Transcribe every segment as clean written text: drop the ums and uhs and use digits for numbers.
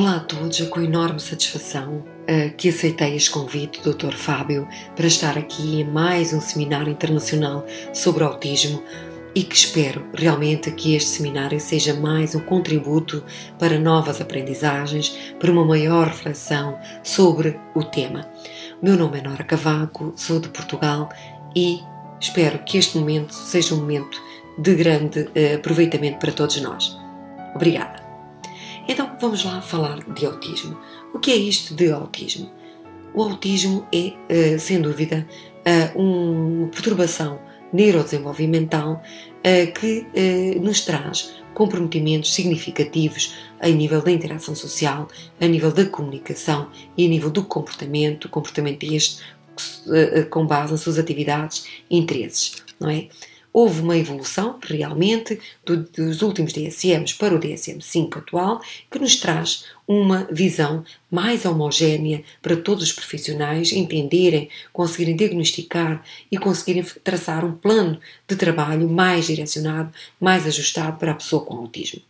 Olá a todos, é com enorme satisfação que aceitei este convite do Dr. Fábio para estar aqui em mais um seminário internacional sobre autismo e que espero realmente que este seminário seja mais um contributo para novas aprendizagens, para uma maior reflexão sobre o tema. O meu nome é Nora Cavaco, sou de Portugal e espero que este momento seja um momento de grande aproveitamento para todos nós. Obrigada. Então vamos lá falar de autismo. O que é isto de autismo? O autismo é, sem dúvida, uma perturbação neurodesenvolvimental que nos traz comprometimentos significativos a nível da interação social, a nível da comunicação e a nível do comportamento este com base nas suas atividades e interesses, não é? Houve uma evolução, realmente, dos últimos DSMs para o DSM-5 atual, que nos traz uma visão mais homogénea para todos os profissionais entenderem, conseguirem diagnosticar e conseguirem traçar um plano de trabalho mais direcionado, mais ajustado para a pessoa com autismo.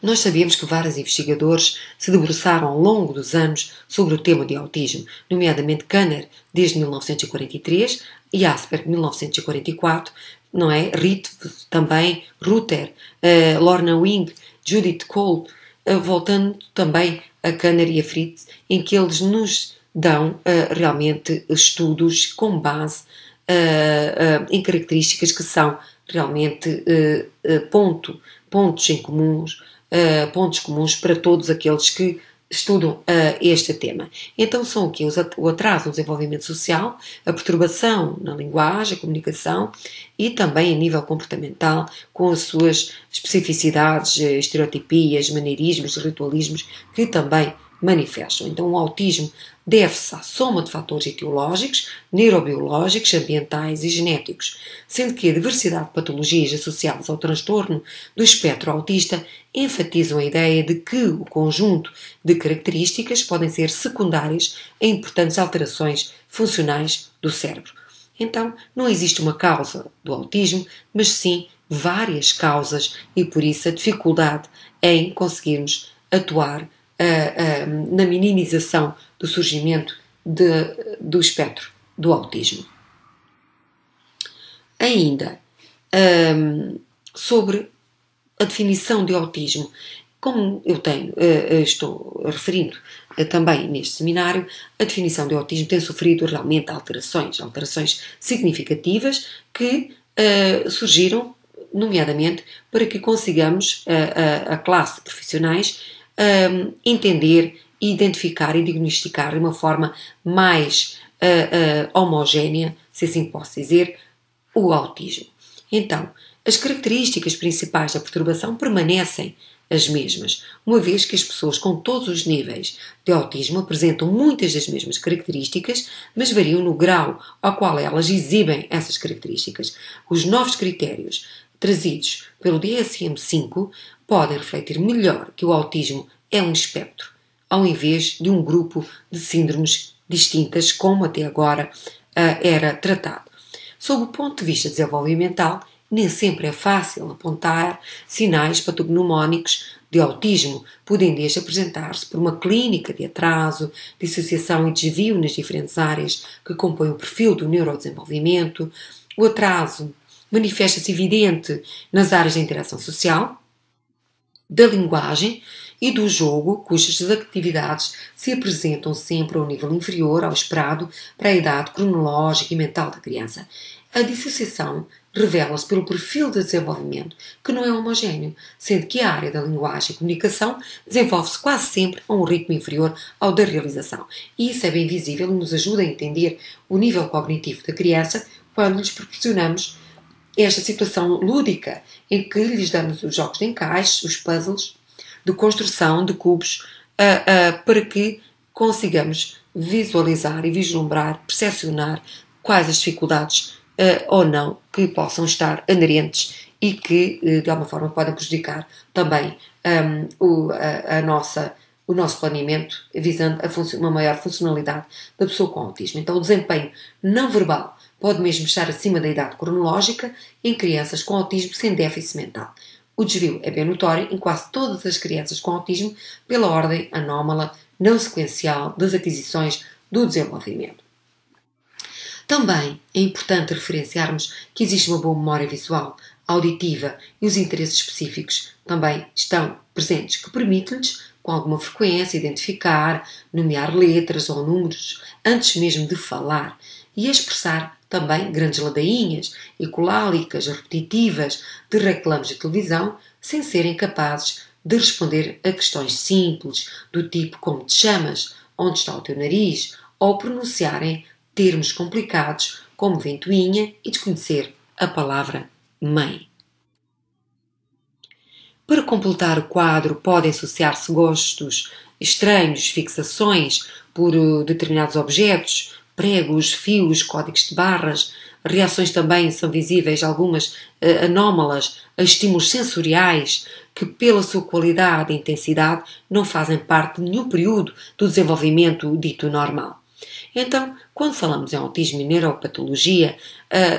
Nós sabemos que vários investigadores se debruçaram ao longo dos anos sobre o tema de autismo, nomeadamente Kanner, desde 1943, e Asperger, 1944, não é? Ritt também, Ruther, Lorna Wing, Judith Cole, voltando também a Kanner e a Fritz, em que eles nos dão realmente estudos com base em características que são realmente pontos em comuns, pontos comuns para todos aqueles que estudam este tema. Então são o quê? O atraso no desenvolvimento social, a perturbação na linguagem, a comunicação e também a nível comportamental, com as suas especificidades, estereotipias, maneirismos, ritualismos que também manifestam. Então o autismo deve-se à soma de fatores etiológicos, neurobiológicos, ambientais e genéticos, sendo que a diversidade de patologias associadas ao transtorno do espectro autista enfatizam a ideia de que o conjunto de características podem ser secundárias a importantes alterações funcionais do cérebro. Então, não existe uma causa do autismo, mas sim várias causas e por isso a dificuldade em conseguirmos atuar na minimização do surgimento do espectro do autismo. Ainda sobre a definição de autismo, como eu estou referindo também neste seminário, a definição de autismo tem sofrido realmente alterações significativas que surgiram, nomeadamente, para que consigamos, a classe de profissionais, entender, identificar e diagnosticar de uma forma mais homogénea, se assim posso dizer, o autismo. Então, as características principais da perturbação permanecem as mesmas, uma vez que as pessoas com todos os níveis de autismo apresentam muitas das mesmas características, mas variam no grau ao qual elas exibem essas características. Os novos critérios trazidos pelo DSM-5 podem refletir melhor que o autismo é um espectro, ao invés de um grupo de síndromes distintas, como até agora era tratado. Sob o ponto de vista desenvolvimental, nem sempre é fácil apontar sinais patognomónicos de autismo, podendo este apresentar-se por uma clínica de atraso, dissociação e desvio nas diferentes áreas que compõem o perfil do neurodesenvolvimento. O atraso manifesta-se evidente nas áreas da interação social, da linguagem e do jogo, cujas atividades se apresentam sempre a um nível inferior ao esperado para a idade cronológica e mental da criança. A dissociação revela-se pelo perfil de desenvolvimento, que não é homogéneo, sendo que a área da linguagem e comunicação desenvolve-se quase sempre a um ritmo inferior ao da realização. E isso é bem visível e nos ajuda a entender o nível cognitivo da criança quando lhes proporcionamos esta situação lúdica em que lhes damos os jogos de encaixe, os puzzles, de construção de cubos, para que consigamos visualizar e vislumbrar, percepcionar quais as dificuldades ou não que possam estar inerentes e que de alguma forma podem prejudicar também o nosso planeamento, visando uma maior funcionalidade da pessoa com autismo. Então o desempenho não verbal pode mesmo estar acima da idade cronológica em crianças com autismo sem déficit mental. O desvio é bem notório em quase todas as crianças com autismo pela ordem anómala não sequencial das aquisições do desenvolvimento. Também é importante referenciarmos que existe uma boa memória visual, auditiva e os interesses específicos também estão presentes, que permite-lhes, com alguma frequência, identificar, nomear letras ou números antes mesmo de falar e expressar também grandes ladainhas ecolálicas, repetitivas, de reclames de televisão, sem serem capazes de responder a questões simples, do tipo como te chamas, onde está o teu nariz, ou pronunciarem termos complicados como ventoinha e desconhecer a palavra mãe. Para completar o quadro, podem associar-se gostos estranhos, fixações por determinados objetos, pregos, fios, códigos de barras. Reações também são visíveis, algumas anómalas, a estímulos sensoriais que, pela sua qualidade e intensidade, não fazem parte de nenhum período do desenvolvimento dito normal. Então, quando falamos em autismo e neuropatologia,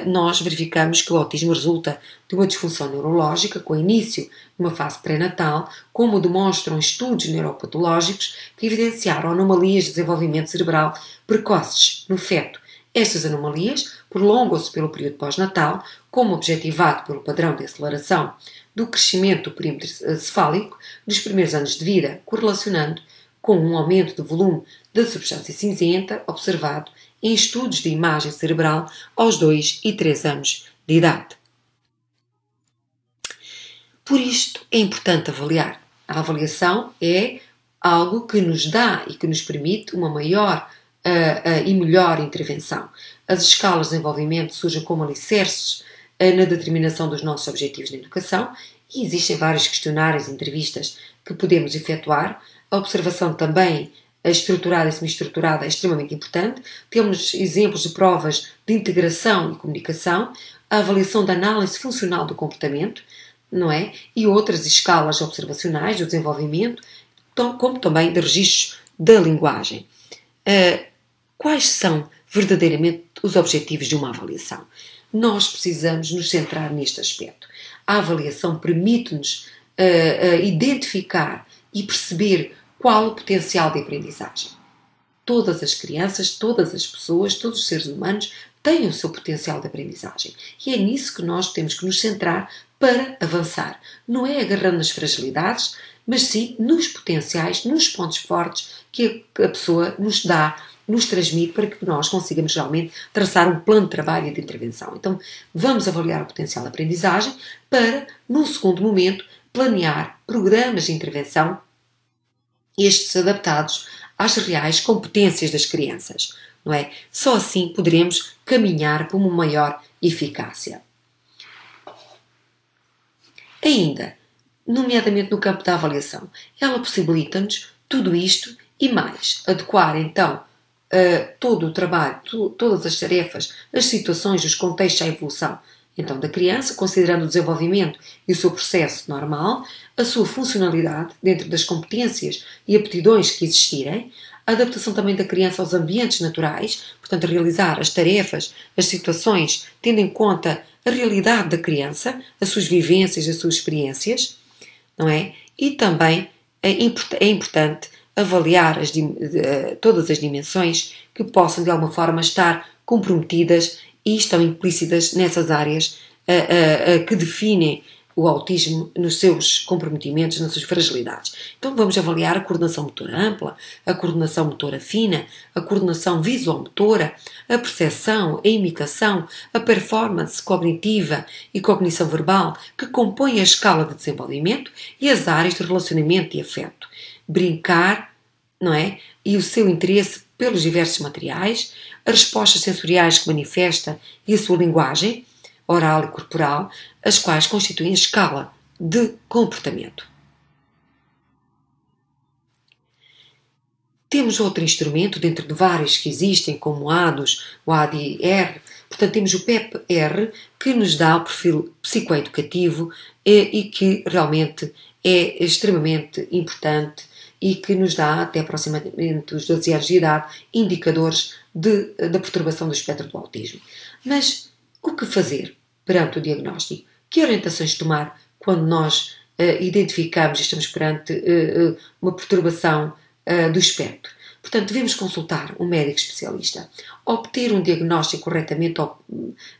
nós verificamos que o autismo resulta de uma disfunção neurológica com início numa fase pré-natal, como demonstram estudos neuropatológicos que evidenciaram anomalias de desenvolvimento cerebral precoces no feto. Estas anomalias prolongam-se pelo período pós-natal, como objetivado pelo padrão de aceleração do crescimento do perímetro cefálico nos primeiros anos de vida, correlacionando com um aumento do volume da substância cinzenta observado em estudos de imagem cerebral aos 2 e 3 anos de idade. Por isto, é importante avaliar. A avaliação é algo que nos dá e que nos permite uma maior e melhor intervenção. As escalas de desenvolvimento surgem como alicerces na determinação dos nossos objetivos na educação e existem vários questionários e entrevistas que podemos efetuar. A observação também estruturada e semi-estruturada é extremamente importante. Temos exemplos de provas de integração e comunicação, a avaliação da análise funcional do comportamento, não é? E outras escalas observacionais do desenvolvimento, como também de registros da linguagem. Quais são verdadeiramente os objetivos de uma avaliação? Nós precisamos nos centrar neste aspecto. A avaliação permite-nos identificar e perceber qual o potencial de aprendizagem. Todas as crianças, todas as pessoas, todos os seres humanos têm o seu potencial de aprendizagem. E é nisso que nós temos que nos centrar para avançar. Não é agarrando nas fragilidades, mas sim nos potenciais, nos pontos fortes que a pessoa nos dá, nos transmite para que nós consigamos realmente traçar um plano de trabalho e de intervenção. Então, vamos avaliar o potencial de aprendizagem para, num segundo momento, planear programas de intervenção, estes adaptados às reais competências das crianças, não é? Só assim poderemos caminhar para uma maior eficácia. Ainda, nomeadamente no campo da avaliação, ela possibilita-nos tudo isto e mais, adequar então todo o trabalho, todas as tarefas, as situações, os contextos à evolução então da criança, considerando o desenvolvimento e o seu processo normal, a sua funcionalidade dentro das competências e aptidões que existirem, a adaptação também da criança aos ambientes naturais, portanto realizar as tarefas, as situações, tendo em conta a realidade da criança, as suas vivências, as suas experiências, não é? E também é importante avaliar todas as dimensões que possam de alguma forma estar comprometidas e estão implícitas nessas áreas que definem o autismo nos seus comprometimentos, nas suas fragilidades. Então vamos avaliar a coordenação motora ampla, a coordenação motora fina, a coordenação visuomotora, a percepção, a imitação, a performance cognitiva e cognição verbal, que compõem a escala de desenvolvimento e as áreas de relacionamento e afeto. Brincar, não é? E o seu interesse pelos diversos materiais, as respostas sensoriais que manifesta e a sua linguagem, oral e corporal, as quais constituem a escala de comportamento. Temos outro instrumento, dentro de vários que existem, como o ADOS, o ADR, portanto temos o PEP-R, que nos dá o perfil psicoeducativo e que realmente é extremamente importante e que nos dá, até aproximadamente os 12 anos de idade, indicadores da perturbação do espectro do autismo. Mas o que fazer perante o diagnóstico? Que orientações tomar quando nós identificamos e estamos perante uma perturbação do espectro. Portanto, devemos consultar um médico especialista, obter um diagnóstico corretamente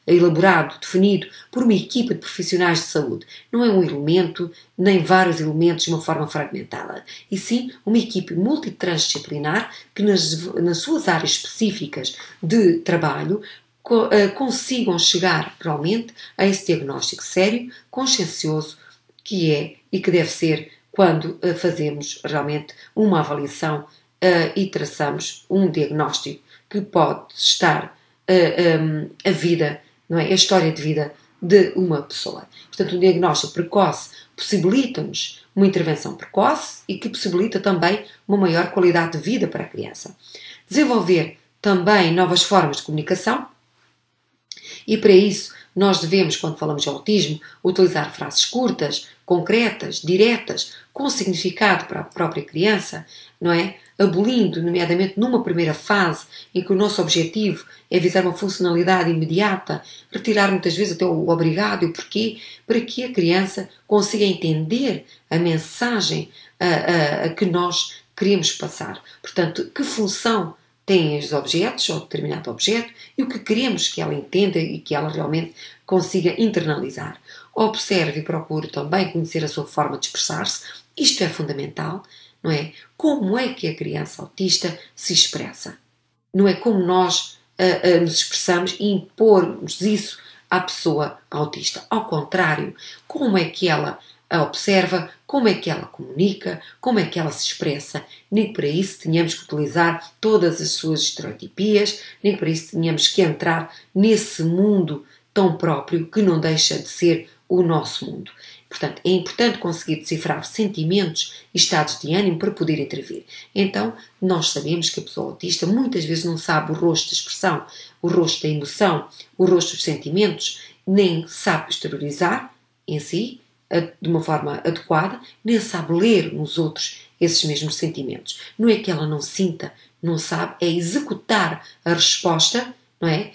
elaborado, definido por uma equipa de profissionais de saúde. Não é um elemento, nem vários elementos de uma forma fragmentada, e sim uma equipe multitransdisciplinar que nas suas áreas específicas de trabalho consigam chegar realmente a esse diagnóstico sério, consciencioso, que é e que deve ser quando fazemos realmente uma avaliação e traçamos um diagnóstico que pode estar a vida, não é? A história de vida de uma pessoa. Portanto, um diagnóstico precoce possibilita-nos uma intervenção precoce e que possibilita também uma maior qualidade de vida para a criança. Desenvolver também novas formas de comunicação e para isso nós devemos, quando falamos de autismo, utilizar frases curtas, concretas, diretas, com significado para a própria criança, não é? Abolindo, nomeadamente numa primeira fase, em que o nosso objetivo é visar uma funcionalidade imediata, retirar muitas vezes até o obrigado e o porquê, para que a criança consiga entender a mensagem a que nós queremos passar. Portanto, que função têm os objetos, ou determinado objeto, e o que queremos que ela entenda e que ela realmente consiga internalizar. Observe e procure também conhecer a sua forma de expressar-se. Isto é fundamental, não é? Como é que a criança autista se expressa? Não é como nós nos expressamos e impormos isso à pessoa autista. Ao contrário, como é que ela a observa, como é que ela comunica, como é que ela se expressa. Nem que para isso tenhamos que utilizar todas as suas estereotipias, nem que para isso tenhamos que entrar nesse mundo tão próprio que não deixa de ser o nosso mundo. Portanto, é importante conseguir decifrar sentimentos e estados de ânimo para poder intervir. Então, nós sabemos que a pessoa autista muitas vezes não sabe o rosto da expressão, o rosto da emoção, o rosto dos sentimentos, nem sabe exteriorizar em si, de uma forma adequada, nem sabe ler nos outros esses mesmos sentimentos. Não é que ela não sinta, não sabe, é executar a resposta, não é?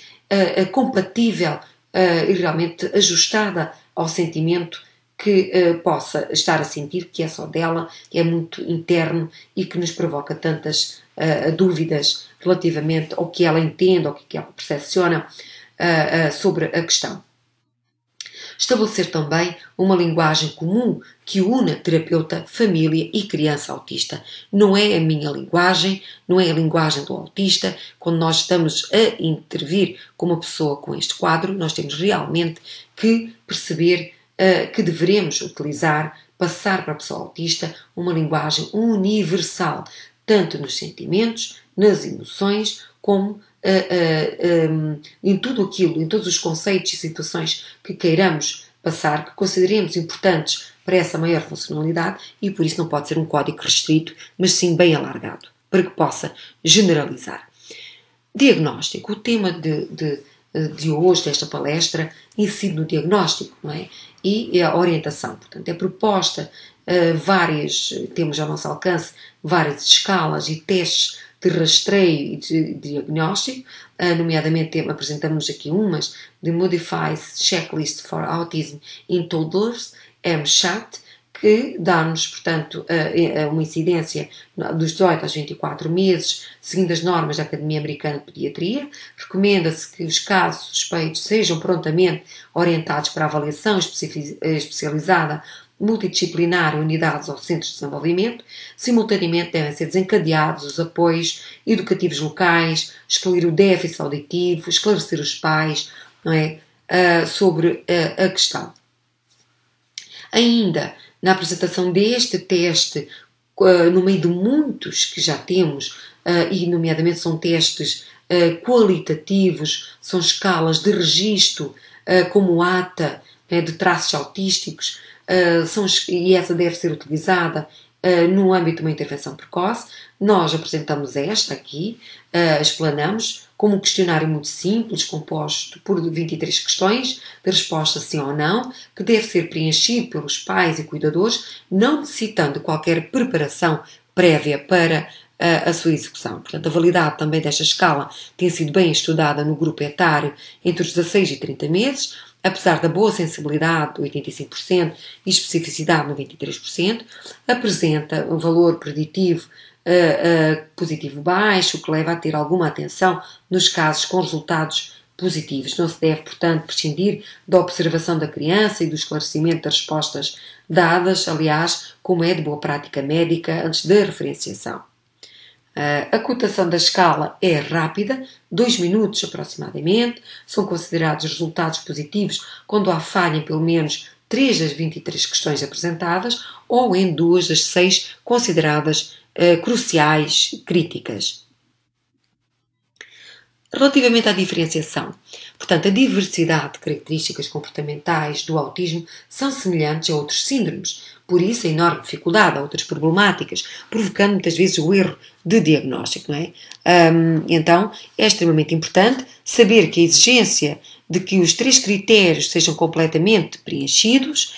Compatível e realmente ajustada ao sentimento que possa estar a sentir, que é só dela, que é muito interno e que nos provoca tantas dúvidas relativamente ao que ela entende, ao que ela percepciona sobre a questão. Estabelecer também uma linguagem comum que una terapeuta, família e criança autista. Não é a minha linguagem, não é a linguagem do autista. Quando nós estamos a intervir com uma pessoa com este quadro, nós temos realmente que perceber que devemos utilizar, passar para a pessoa autista uma linguagem universal, tanto nos sentimentos, nas emoções, como em tudo aquilo, em todos os conceitos e situações que queiramos passar, que consideremos importantes para essa maior funcionalidade, e por isso não pode ser um código restrito, mas sim bem alargado, para que possa generalizar. Diagnóstico. O tema de hoje, desta palestra, incide no diagnóstico, não é? E a orientação. Portanto, é proposta temos ao nosso alcance várias escalas e testes de rastreio e de diagnóstico, nomeadamente apresentamos aqui umas de Modified Checklist for Autism in Toddlers, MCHAT, que dá-nos, portanto, uma incidência dos 18 aos 24 meses, seguindo as normas da Academia Americana de Pediatria. Recomenda-se que os casos suspeitos sejam prontamente orientados para avaliação especializada multidisciplinar em unidades ou centros de desenvolvimento. Simultaneamente devem ser desencadeados os apoios educativos locais, excluir o déficit auditivo, esclarecer os pais, não é? Sobre a questão. Ainda, na apresentação deste teste, no meio de muitos que já temos, e nomeadamente são testes qualitativos, são escalas de registro, como o ATA, de traços autísticos, e essa deve ser utilizada no âmbito de uma intervenção precoce. Nós apresentamos esta aqui, explanamos, como um questionário muito simples, composto por 23 questões, de resposta sim ou não, que deve ser preenchido pelos pais e cuidadores, não necessitando de qualquer preparação prévia para a sua execução. Portanto, a validade também desta escala tem sido bem estudada no grupo etário entre os 16 e 30 meses. apesar da boa sensibilidade, 85%, e especificidade, 93%, apresenta um valor preditivo positivo baixo, que leva a ter alguma atenção nos casos com resultados positivos. Não se deve, portanto, prescindir da observação da criança e do esclarecimento das respostas dadas, aliás, como é de boa prática médica antes da referenciação. A cotação da escala é rápida, 2 minutos aproximadamente. São considerados resultados positivos quando há falha em pelo menos 3 das 23 questões apresentadas ou em 2 das 6 consideradas cruciais, críticas. Relativamente à diferenciação, portanto, a diversidade de características comportamentais do autismo são semelhantes a outros síndromes, por isso a enorme dificuldade a outras problemáticas, provocando muitas vezes o erro de diagnóstico, não é? Então, é extremamente importante saber que a exigência de que os 3 critérios sejam completamente preenchidos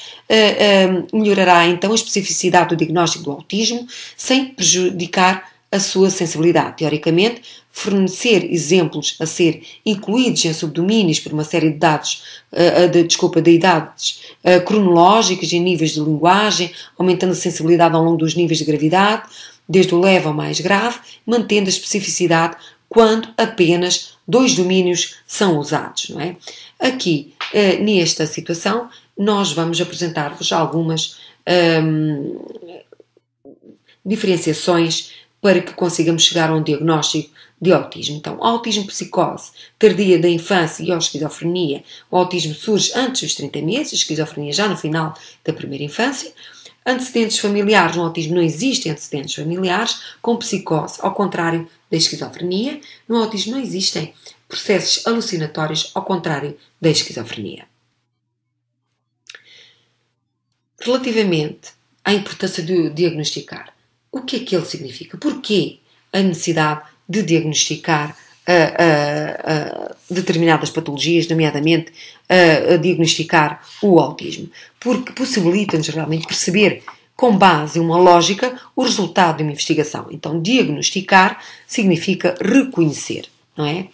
melhorará então a especificidade do diagnóstico do autismo sem prejudicar a sua sensibilidade. Teoricamente, fornecer exemplos a ser incluídos em subdomínios por uma série de dados, de idades cronológicas e níveis de linguagem, aumentando a sensibilidade ao longo dos níveis de gravidade, desde o leve ao mais grave, mantendo a especificidade quando apenas 2 domínios são usados, não é? Aqui, nesta situação, nós vamos apresentar-vos algumas diferenciações para que consigamos chegar a um diagnóstico de autismo. Então, autismo psicose tardia da infância e a esquizofrenia. O autismo surge antes dos 30 meses, a esquizofrenia já no final da primeira infância. Antecedentes familiares. No autismo não existem antecedentes familiares, com psicose, ao contrário da esquizofrenia. No autismo não existem processos alucinatórios, ao contrário da esquizofrenia. Relativamente à importância de diagnosticar, o que é que ele significa? Porquê a necessidade de diagnosticar determinadas patologias, nomeadamente diagnosticar o autismo? Porque possibilita-nos realmente perceber, com base em uma lógica, o resultado de uma investigação. Então, diagnosticar significa reconhecer, não é?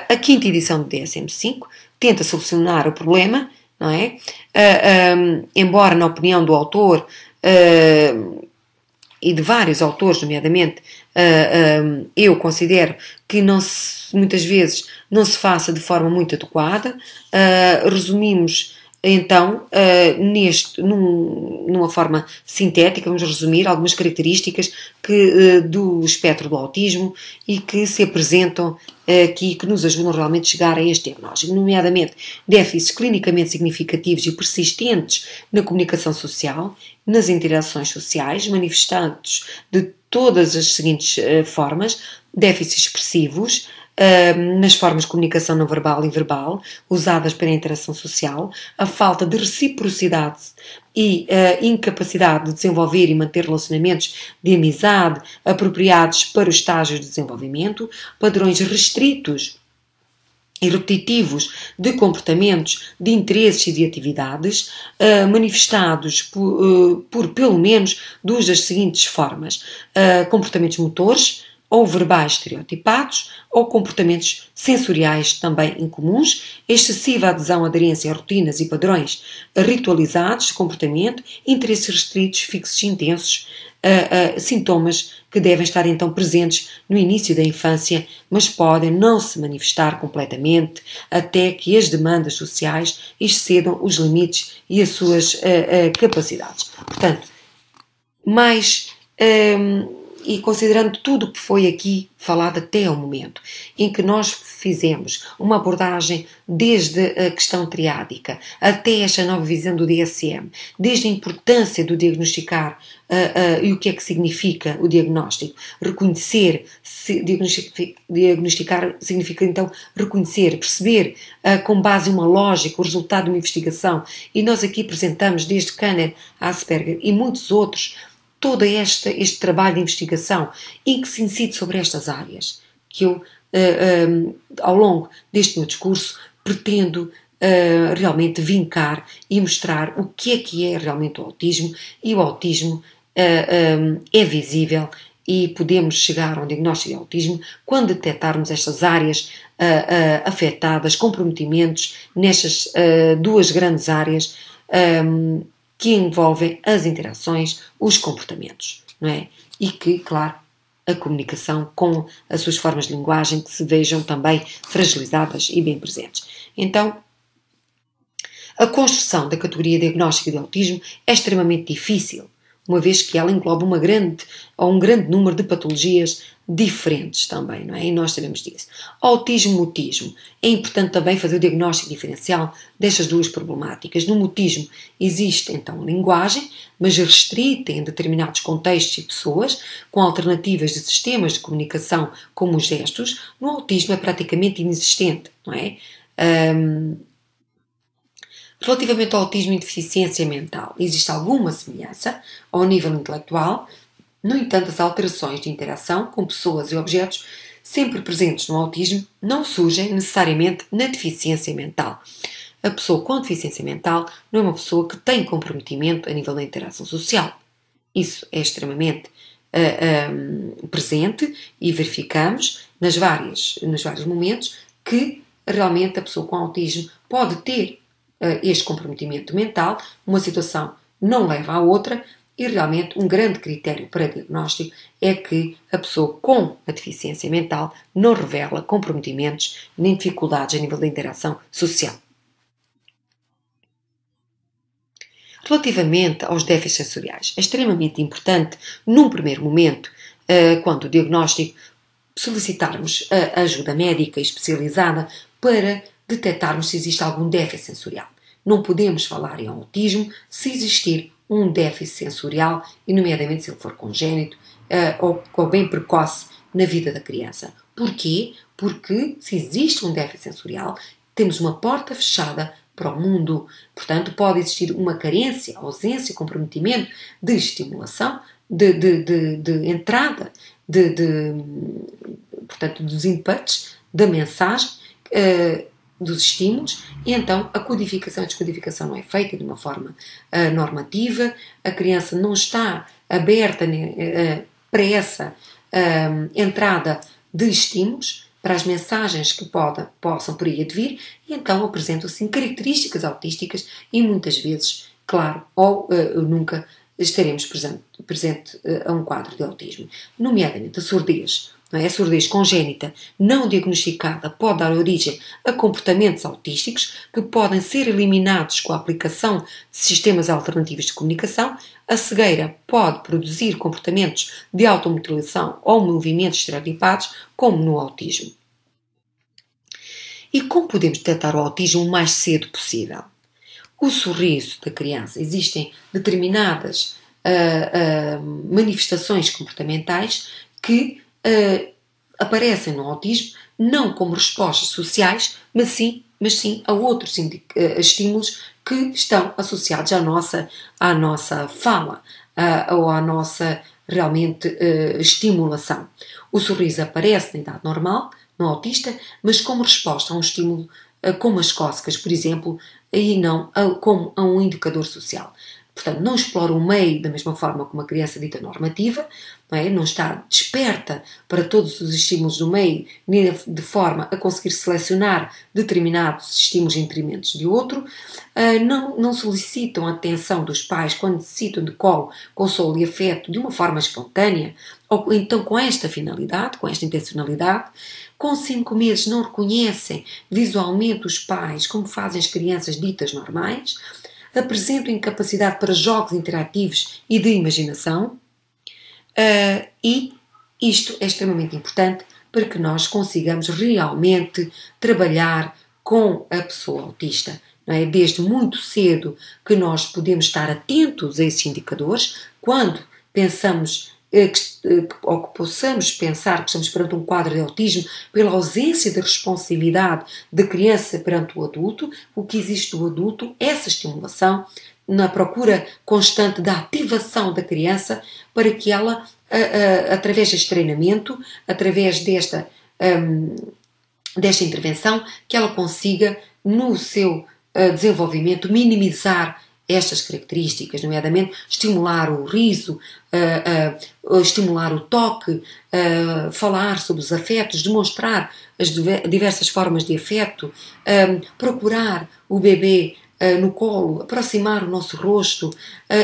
A 5ª edição do DSM-5 tenta solucionar o problema, não é? Embora, na opinião do autor e de vários autores, nomeadamente, eu considero que muitas vezes não se faça de forma muito adequada. Resumimos então, numa forma sintética, vamos resumir algumas características do espectro do autismo e que se apresentam aqui, que nos ajudam realmente a chegar a este diagnóstico, nomeadamente déficits clinicamente significativos e persistentes na comunicação social, nas interações sociais, manifestantes de todas as seguintes formas: déficits expressivos, nas formas de comunicação não verbal e verbal, usadas para a interação social, a falta de reciprocidade e incapacidade de desenvolver e manter relacionamentos de amizade apropriados para os estágios de desenvolvimento, padrões restritos e repetitivos de comportamentos, de interesses e de atividades, manifestados por pelo menos 2 das seguintes formas: comportamentos motores ou verbais estereotipados, ou comportamentos sensoriais também incomuns, excessiva adesão, aderência a rotinas e padrões ritualizados de comportamento, interesses restritos, fixos e intensos, sintomas que devem estar então presentes no início da infância, mas podem não se manifestar completamente até que as demandas sociais excedam os limites e as suas capacidades. Portanto, e considerando tudo o que foi aqui falado até ao momento, em que nós fizemos uma abordagem desde a questão triádica até esta nova visão do DSM, desde a importância do diagnosticar e o que é que significa o diagnóstico. Diagnosticar significa então reconhecer, perceber com base em uma lógica o resultado de uma investigação, e nós aqui apresentamos desde Kanner, Asperger e muitos outros todo este trabalho de investigação em que se incide sobre estas áreas, que eu, ao longo deste meu discurso, pretendo realmente vincar e mostrar o que é realmente o autismo, e o autismo é visível e podemos chegar a um diagnóstico de autismo quando detectarmos estas áreas afetadas, comprometimentos nestas duas grandes áreas que envolvem as interações, os comportamentos, não é? E que, claro, a comunicação com as suas formas de linguagem que se vejam também fragilizadas e bem presentes. Então, a construção da categoria diagnóstica de autismo é extremamente difícil, uma vez que ela engloba um grande número de patologias diferentes também, não é? E nós sabemos disso. Autismo, mutismo. É importante também fazer o diagnóstico diferencial destas duas problemáticas. No mutismo existe, então, linguagem, mas restrita em determinados contextos e pessoas, com alternativas de sistemas de comunicação como os gestos. No autismo é praticamente inexistente, não é? Relativamente ao autismo e deficiência mental, existe alguma semelhança ao nível intelectual. No entanto, as alterações de interação com pessoas e objetos sempre presentes no autismo não surgem necessariamente na deficiência mental. A pessoa com deficiência mental não é uma pessoa que tem comprometimento a nível da interação social. Isso é extremamente presente e verificamos nos vários momentos que realmente a pessoa com autismo pode ter este comprometimento mental, uma situação não leva à outra e realmente um grande critério para diagnóstico é que a pessoa com a deficiência mental não revela comprometimentos nem dificuldades a nível da interação social. Relativamente aos déficits sensoriais, é extremamente importante, num primeiro momento, quando o diagnóstico, solicitarmos a ajuda médica especializada para detectarmos se existe algum déficit sensorial. Não podemos falar em autismo se existir um déficit sensorial, e nomeadamente se ele for congénito ou bem precoce na vida da criança. Porquê? Porque se existe um déficit sensorial, temos uma porta fechada para o mundo. Portanto, pode existir uma carência, ausência, comprometimento de estimulação, de entrada, portanto, dos inputs, da mensagem, dos estímulos, e então a codificação e descodificação não é feita de uma forma normativa, a criança não está aberta para essa entrada de estímulos, para as mensagens que possam por aí advir, e então apresentam-se características autísticas e muitas vezes, claro, ou nunca estaremos presente a um quadro de autismo, nomeadamente a surdez. Não é? A surdez congénita não diagnosticada pode dar origem a comportamentos autísticos que podem ser eliminados com a aplicação de sistemas alternativos de comunicação. A cegueira pode produzir comportamentos de automutilação ou movimentos estereotipados, como no autismo. E como podemos detectar o autismo o mais cedo possível? O sorriso da criança. Existem determinadas manifestações comportamentais que aparecem no autismo não como respostas sociais, mas sim a outros estímulos que estão associados à nossa fala ou à nossa realmente estimulação. O sorriso aparece na idade normal, no autista, mas como resposta a um estímulo como as cócegas, por exemplo, e não como a um indicador social. Portanto, não explora o meio da mesma forma como uma criança dita normativa, não está desperta para todos os estímulos do meio, nem de forma a conseguir selecionar determinados estímulos em detrimento de outro, não solicitam a atenção dos pais quando necessitam de colo, consolo e afeto de uma forma espontânea, ou então com esta finalidade, com esta intencionalidade. Com 5 meses não reconhecem visualmente os pais como fazem as crianças ditas normais, apresentam incapacidade para jogos interativos e de imaginação, e isto é extremamente importante para que nós consigamos realmente trabalhar com a pessoa autista. Não é? Desde muito cedo que nós podemos estar atentos a esses indicadores, quando pensamos ou que possamos pensar que estamos perante um quadro de autismo pela ausência de responsabilidade da criança perante o adulto. O que existe do adulto, essa estimulação, na procura constante da ativação da criança para que ela, através deste treinamento, através desta intervenção, que ela consiga, no seu desenvolvimento, minimizar estas características, nomeadamente estimular o riso, estimular o toque, falar sobre os afetos, demonstrar as diversas formas de afeto, procurar o bebê no colo, aproximar o nosso rosto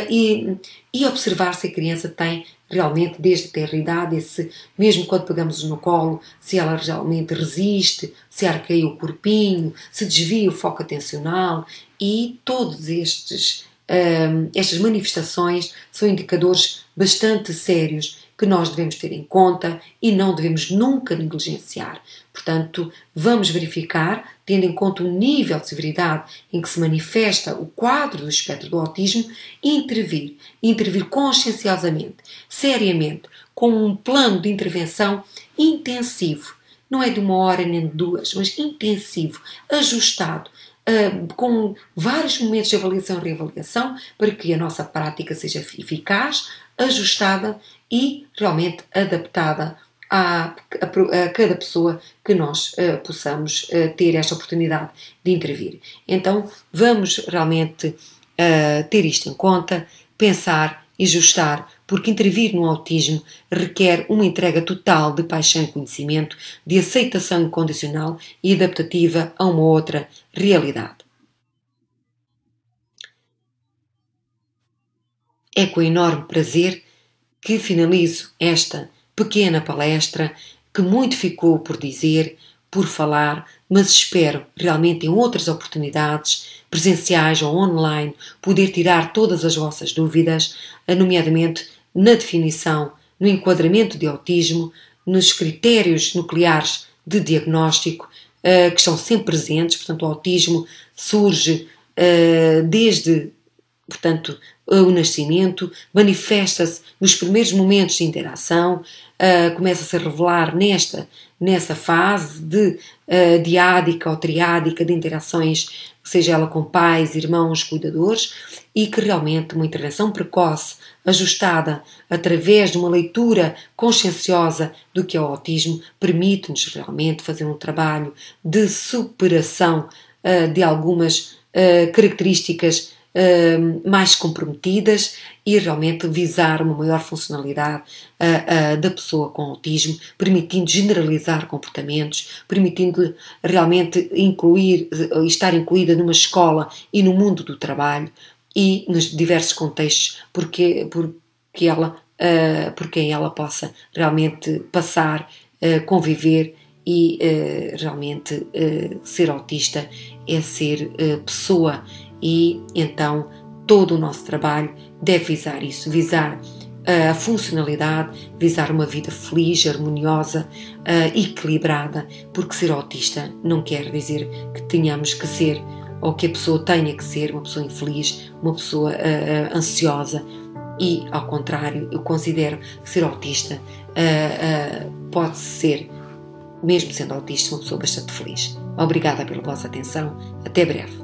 e observar se a criança tem realmente, desde a tenra idade, mesmo quando pegamos no colo, se ela realmente resiste, se arqueia o corpinho, se desvia o foco atencional, e todos estas manifestações são indicadores bastante sérios que nós devemos ter em conta e não devemos nunca negligenciar. Portanto, vamos verificar, tendo em conta o nível de severidade em que se manifesta o quadro do espectro do autismo, e intervir conscienciosamente, seriamente, com um plano de intervenção intensivo. Não é de 1 hora nem de 2, mas intensivo, ajustado, com vários momentos de avaliação e reavaliação, para que a nossa prática seja eficaz, ajustada e realmente adaptada a cada pessoa que nós possamos ter esta oportunidade de intervir. Então, vamos realmente ter isto em conta, pensar e ajustar, porque intervir no autismo requer uma entrega total de paixão e conhecimento, de aceitação incondicional e adaptativa a uma outra realidade. É com enorme prazer que finalizo esta pequena palestra, que muito ficou por dizer, por falar, mas espero realmente em outras oportunidades, presenciais ou online, poder tirar todas as vossas dúvidas, nomeadamente na definição, no enquadramento de autismo, nos critérios nucleares de diagnóstico, que estão sempre presentes. Portanto, o autismo surge desde, portanto, o nascimento, manifesta-se nos primeiros momentos de interação, começa-se a revelar nessa fase de diádica ou triádica de interações, seja ela com pais, irmãos, cuidadores, e que realmente uma intervenção precoce, ajustada através de uma leitura conscienciosa do que é o autismo, permite-nos realmente fazer um trabalho de superação de algumas características mais comprometidas e realmente visar uma maior funcionalidade da pessoa com autismo, permitindo generalizar comportamentos, permitindo realmente estar incluída numa escola e no mundo do trabalho e nos diversos contextos, porque ela possa realmente passar, conviver e realmente ser autista é ser pessoa. E então todo o nosso trabalho deve visar isso, visar a funcionalidade, visar uma vida feliz, harmoniosa, equilibrada, porque ser autista não quer dizer que tenhamos que ser, ou que a pessoa tenha que ser uma pessoa infeliz, uma pessoa ansiosa. E, ao contrário, eu considero que ser autista pode ser, mesmo sendo autista, uma pessoa bastante feliz. Obrigada pela vossa atenção. Até breve.